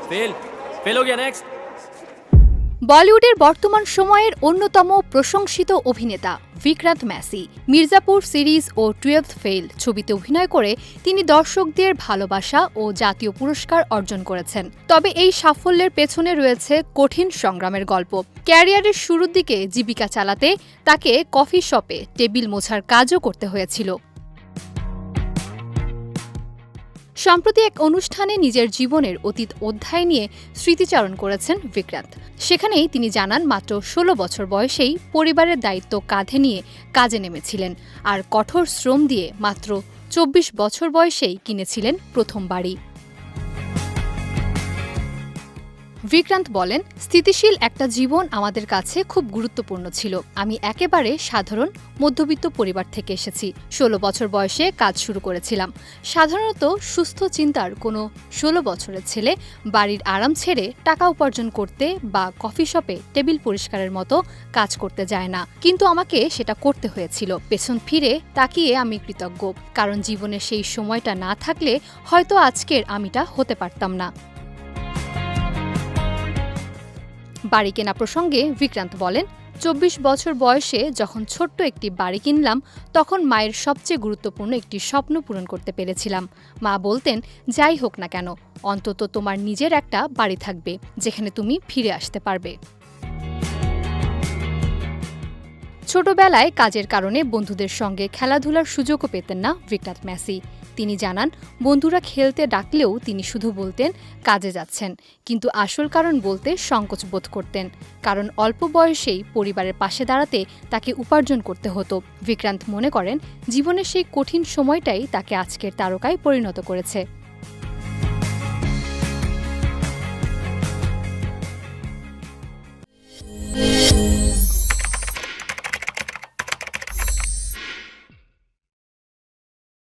Fail fail हो गया next. বলিউডের বর্তমান সময়ের অন্যতম প্রশংসিত অভিনেতা বিক্রান্ত ম্যাসি মির্জাপুর সিরিজ ও 12th ফেল ছবিতে অভিনয় করে তিনি দর্শকদের ভালোবাসা ও জাতীয় পুরস্কার অর্জন করেছেন। তবে এই সাফল্যের পেছনে রয়েছে কঠিন সংগ্রামের গল্প। ক্যারিয়ারের শুরুর দিকে জীবিকা চালাতে তাকে কফি শপে টেবিল মোছার কাজও করতে হয়েছিল। সম্প্রতি এক অনুষ্ঠানে নিজের জীবনের অতীত অধ্যায় নিয়ে স্মৃতিচারণ করেছেন বিক্রান্ত। সেখানেই তিনি জানান মাত্র 16 বছর বয়সেই পরিবারের দায়িত্ব কাঁধে নিয়ে কাজে নেমেছিলেন, আর কঠোর শ্রম দিয়ে মাত্র 24 বছর বয়সেই কিনেছিলেন প্রথম বাড়ি। বিক্রান্ত বলেন, স্থিতিশীল একটা জীবন আমাদের কাছে খুব গুরুত্বপূর্ণ ছিল। আমি একেবারে সাধারণ মধ্যবিত্ত পরিবার থেকে এসেছি। 16 বছর বয়সে কাজ শুরু করেছিলাম। সাধারণত সুস্থ চিন্তার কোনো 16 বছরের ছেলে বাড়ির আরাম ছেড়ে টাকা উপার্জন করতে বা কফি শপে টেবিল পরিষ্কারের মতো কাজ করতে যায় না, কিন্তু আমাকে সেটা করতে হয়েছিল। পেছন ফিরে তাকিয়ে আমি কৃতজ্ঞ, কারণ জীবনের সেই সময়টা না থাকলে হয়তো আজকের আমিটা হতে পারতাম না। বাড়ি কেনা প্রসঙ্গে বিক্রান্ত বলেন, 24 বছর বয়সে যখন ছোট্ট একটি বাড়ি কিনলাম, তখন মায়ের সবচেয়ে গুরুত্বপূর্ণ একটি স্বপ্ন পূরণ করতে পেরেছিলাম। মা বলতেন, যাই হোক না কেন, অন্তত তোমার নিজের একটা বাড়ি থাকবে যেখানে তুমি ফিরে আসতে পারবে। ছোটবেলায় কাজের কারণে বন্ধুদের সঙ্গে খেলাধুলার সুযোগও পেতেন না বিক্রান্ত ম্যাসি। তিনি জানান, বন্ধুরা খেলতে ডাকলেও তিনি শুধু বলতেন কাজে যাচ্ছেন, কিন্তু আসল কারণ বলতে সংকোচ বোধ করতেন, কারণ অল্প বয়সেই পরিবারের পাশে দাঁড়াতে তাকে উপার্জন করতে হতো। বিক্রান্ত মনে করেন, জীবনের সেই কঠিন সময়টাই তাকে আজকের তারকায় পরিণত করেছে।